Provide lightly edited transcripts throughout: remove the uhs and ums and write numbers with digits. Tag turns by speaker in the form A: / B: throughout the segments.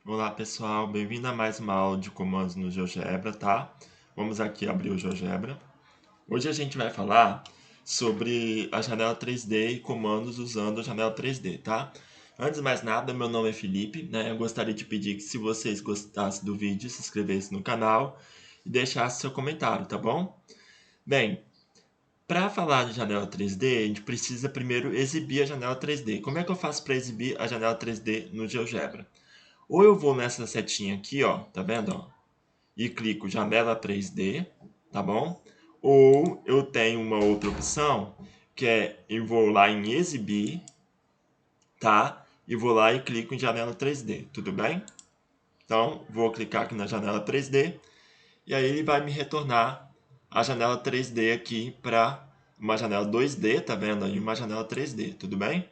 A: Olá pessoal, bem-vindo a mais uma aula de comandos no GeoGebra, tá? Vamos aqui abrir o GeoGebra. Hoje a gente vai falar sobre a janela 3D e comandos usando a janela 3D, tá? Antes de mais nada, meu nome é Felipe, né? Eu gostaria de pedir que se vocês gostassem do vídeo, se inscrevessem no canal e deixassem seu comentário, tá bom? Bem, para falar de janela 3D, a gente precisa primeiro exibir a janela 3D. Como é que eu faço para exibir a janela 3D no GeoGebra? Ou eu vou nessa setinha aqui, ó, tá vendo, ó? E clico janela 3D, tá bom? Ou eu tenho uma outra opção, que é eu vou lá em exibir, tá? E vou lá e clico em janela 3D, tudo bem? Então, vou clicar aqui na janela 3D e aí ele vai me retornar a janela 3D aqui para uma janela 2D, tá vendo aí? Uma janela 3D, tudo bem?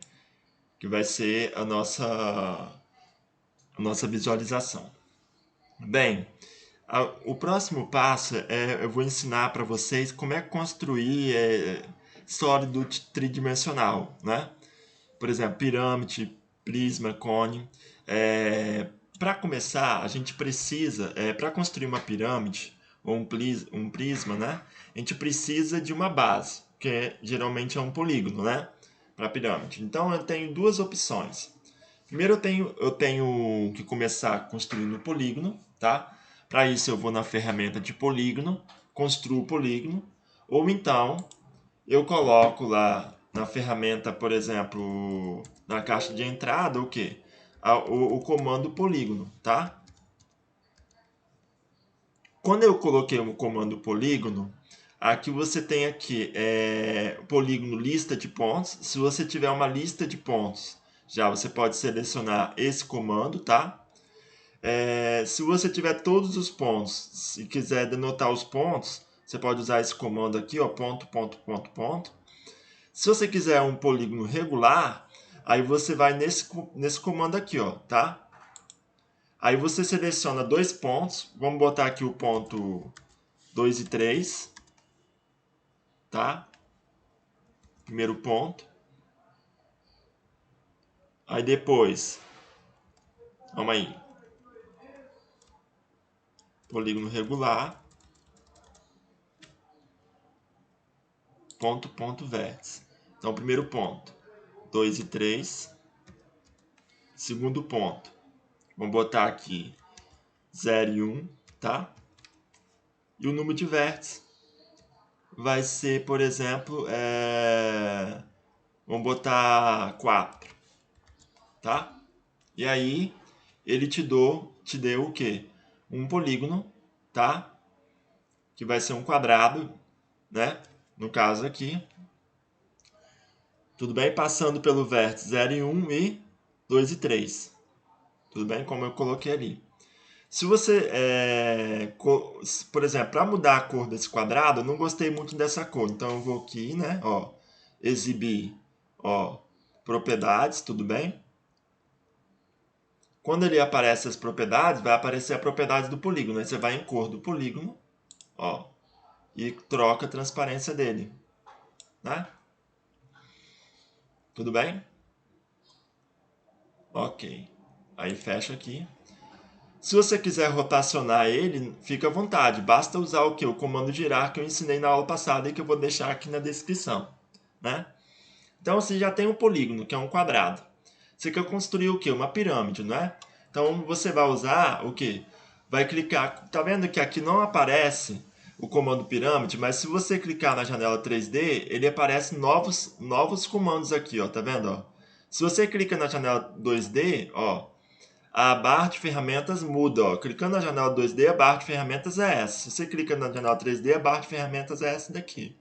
A: Que vai ser a nossa visualização. Bem, o próximo passo é eu vou ensinar para vocês como é construir sólido tridimensional, né? Por exemplo, pirâmide, prisma, cone. Para começar, a gente precisa, para construir uma pirâmide ou um prisma, né? A gente precisa de uma base, que geralmente é um polígono, né? Para pirâmide. Então eu tenho duas opções. Primeiro eu tenho que começar construindo o polígono, tá? Para isso eu vou na ferramenta de polígono, construo o polígono, ou então eu coloco lá na ferramenta, por exemplo, na caixa de entrada, o quê? O comando polígono, tá? Quando eu coloquei o comando polígono, aqui você tem aqui polígono lista de pontos. Se você tiver uma lista de pontos, já você pode selecionar esse comando, tá? Se você tiver todos os pontos e quiser denotar os pontos, você pode usar esse comando aqui, ó, ponto, ponto, ponto, ponto. Se você quiser um polígono regular, aí você vai nesse comando aqui, ó, tá? Aí você seleciona dois pontos, vamos botar aqui o ponto 2 e 3, tá? Primeiro ponto. Aí depois, vamos aí, polígono regular, ponto, ponto, vértice. Então, primeiro ponto, 2 e 3. Segundo ponto, vamos botar aqui 0 e 1, tá? E o número de vértices vai ser, por exemplo, vamos botar 4, tá? E aí ele te deu o quê? Um polígono, tá? Que vai ser um quadrado, né? No caso aqui. Tudo bem? Passando pelo vértice 0 e 1 e 2 e 3. Tudo bem? Como eu coloquei ali. Se você, por exemplo, para mudar a cor desse quadrado, eu não gostei muito dessa cor. Então eu vou aqui, né? Ó, exibir, ó, propriedades, tudo bem? Quando ele aparece as propriedades, vai aparecer a propriedade do polígono. Aí você vai em cor do polígono, ó, e troca a transparência dele, né? Tudo bem? Ok. Aí fecha aqui. Se você quiser rotacionar ele, fica à vontade. Basta usar o que? O comando girar que eu ensinei na aula passada e que eu vou deixar aqui na descrição, né? Então você já tem um polígono, que é um quadrado. Você quer construir o quê? Uma pirâmide, não é? Então você vai usar o quê? Vai clicar. Tá vendo que aqui não aparece o comando pirâmide, mas se você clicar na janela 3D, ele aparece novos comandos aqui, ó. Tá vendo, ó? Se você clica na janela 2D, ó, a barra de ferramentas muda, ó. Clicando na janela 2D, a barra de ferramentas é essa. Se você clica na janela 3D, a barra de ferramentas é essa daqui.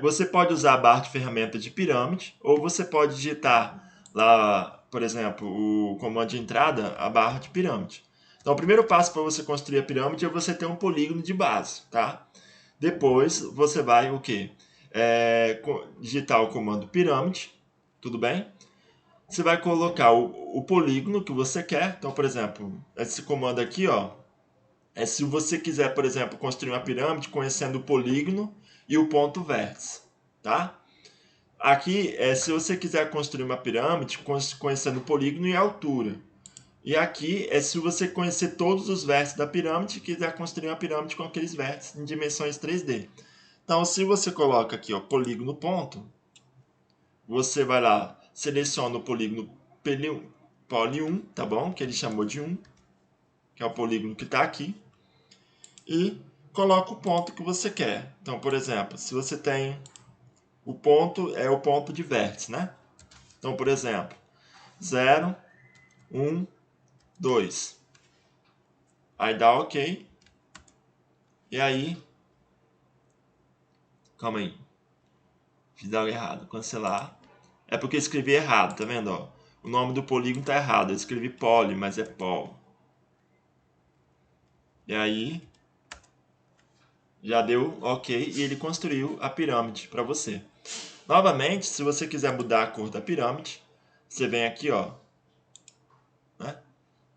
A: Você pode usar a barra de ferramentas de pirâmide, ou você pode digitar lá, por exemplo, o comando de entrada, a barra de pirâmide. Então, o primeiro passo para você construir a pirâmide é você ter um polígono de base, tá? Depois, você vai o quê? Digitar o comando pirâmide, tudo bem? Você vai colocar o polígono que você quer. Então, por exemplo, esse comando aqui, ó, se você quiser, por exemplo, construir uma pirâmide conhecendo o polígono e o ponto vértice, tá? Aqui, se você quiser construir uma pirâmide conhecendo o polígono e a altura. E aqui é se você conhecer todos os vértices da pirâmide e quiser construir uma pirâmide com aqueles vértices em dimensões 3D. Então, se você coloca aqui, ó, polígono ponto, você vai lá, seleciona o polígono Poly 1, tá bom? Que ele chamou de 1, que é o polígono que está aqui. E coloca o ponto que você quer. Então, por exemplo, se você tem o ponto, é o ponto de vértice, né? Então, por exemplo, 0, 1, 2. Aí dá OK. E aí, calma aí. Fiz algo errado. Cancelar. É porque eu escrevi errado, tá vendo? Ó? O nome do polígono tá errado. Eu escrevi poly, mas é pol. E aí, já deu OK e ele construiu a pirâmide para você. Novamente, se você quiser mudar a cor da pirâmide, você vem aqui, ó, né?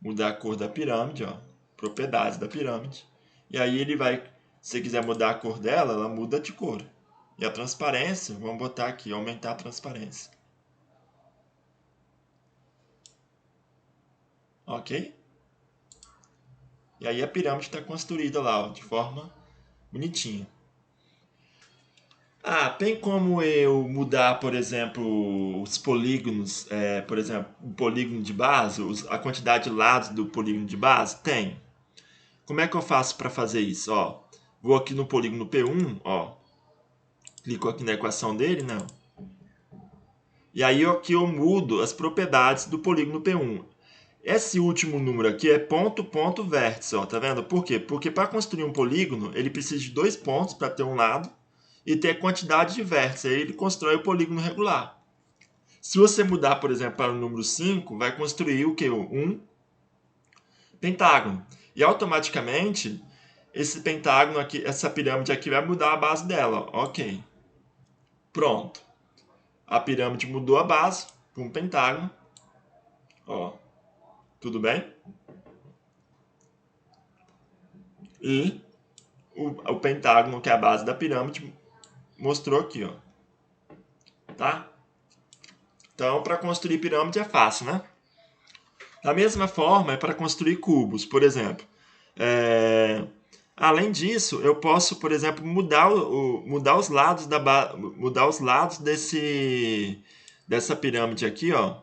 A: Mudar a cor da pirâmide, ó, propriedades da pirâmide. E aí ele vai, se você quiser mudar a cor dela, ela muda de cor. E a transparência, vamos botar aqui, aumentar a transparência. OK? E aí a pirâmide está construída lá, ó, de forma bonitinha. Ah, tem como eu mudar, por exemplo, os polígonos, por exemplo, o polígono de base, a quantidade de lados do polígono de base? Tem. Como é que eu faço para fazer isso? Ó, vou aqui no polígono P1, ó, clico aqui na equação dele, não. E aí aqui eu mudo as propriedades do polígono P1. Esse último número aqui é ponto, ponto, vértice, ó, tá vendo? Por quê? Porque para construir um polígono, ele precisa de 2 pontos para ter um lado e ter a quantidade de vértices. Aí ele constrói o polígono regular. Se você mudar, por exemplo, para o número 5, vai construir o quê? Um pentágono. E automaticamente, esse pentágono aqui, essa pirâmide aqui vai mudar a base dela. OK. Pronto. A pirâmide mudou a base para um pentágono. Ó, tudo bem? E o pentágono, que é a base da pirâmide, mostrou aqui, ó. Tá? Então, para construir pirâmide é fácil, né? Da mesma forma, é para construir cubos, por exemplo. Além disso, eu posso, por exemplo, mudar os lados mudar os lados dessa pirâmide aqui, ó,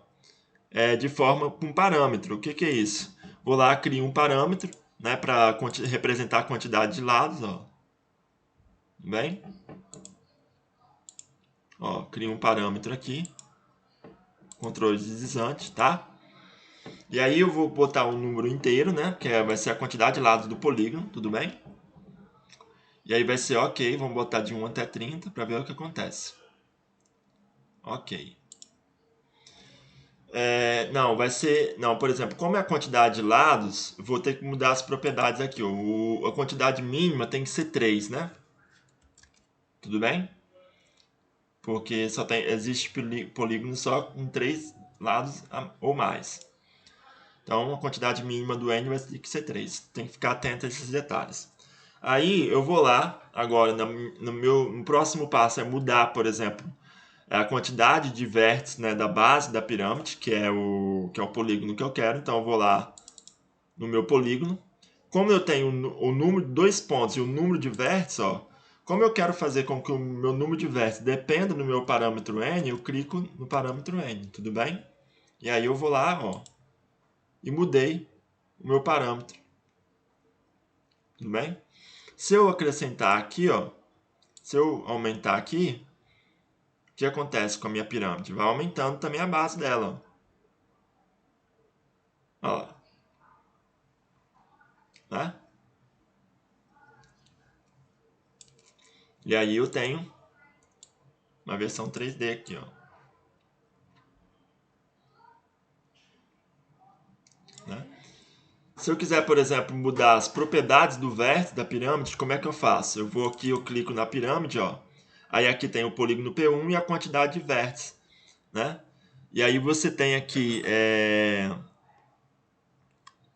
A: de forma com parâmetro. O que que é isso? Vou lá, crio um parâmetro, né, para representar a quantidade de lados, ó. Bem? Ó, crio um parâmetro aqui, controle deslizante, tá? E aí eu vou botar um número inteiro, né, que vai ser a quantidade de lados do polígono, tudo bem? E aí vai ser OK, vamos botar de 1 até 30 para ver o que acontece. OK. Não, vai ser... Não, por exemplo, como é a quantidade de lados, vou ter que mudar as propriedades aqui. A quantidade mínima tem que ser 3, né? Tudo bem? Porque existe polígono só com 3 lados ou mais. Então, a quantidade mínima do N vai ter que ser 3. Tem que ficar atento a esses detalhes. Aí, eu vou lá, agora, no próximo passo é mudar, por exemplo, a quantidade de vértices, né, da base da pirâmide, que é o polígono que eu quero. Então, eu vou lá no meu polígono. Como eu tenho o número de 2 pontos e o número de vértices, ó, como eu quero fazer com que o meu número de vértices dependa do meu parâmetro n, eu clico no parâmetro n, tudo bem? E aí eu vou lá, ó, e mudei o meu parâmetro. Tudo bem? Se eu acrescentar aqui, ó, se eu aumentar aqui, o que acontece com a minha pirâmide? Vai aumentando também a base dela. Ó. Olha lá. Né? E aí eu tenho uma versão 3D aqui, ó. Né? Se eu quiser, por exemplo, mudar as propriedades do vértice da pirâmide, como é que eu faço? Eu vou aqui, eu clico na pirâmide, ó. Aí aqui tem o polígono P1 e a quantidade de vértices, né? E aí você tem aqui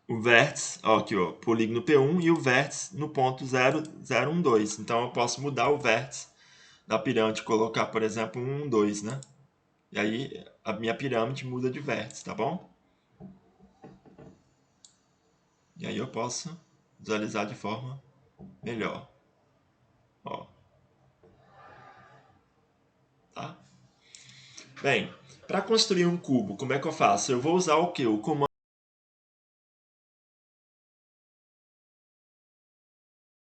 A: o vértice, ó, aqui, ó, polígono P1 e o vértice no ponto 0, 0, 1, 2. Então eu posso mudar o vértice da pirâmide, colocar, por exemplo, 1, 2, né? E aí a minha pirâmide muda de vértice, tá bom? E aí eu posso visualizar de forma melhor. Ó. Tá? Bem, para construir um cubo, como é que eu faço? Eu vou usar o quê? O comando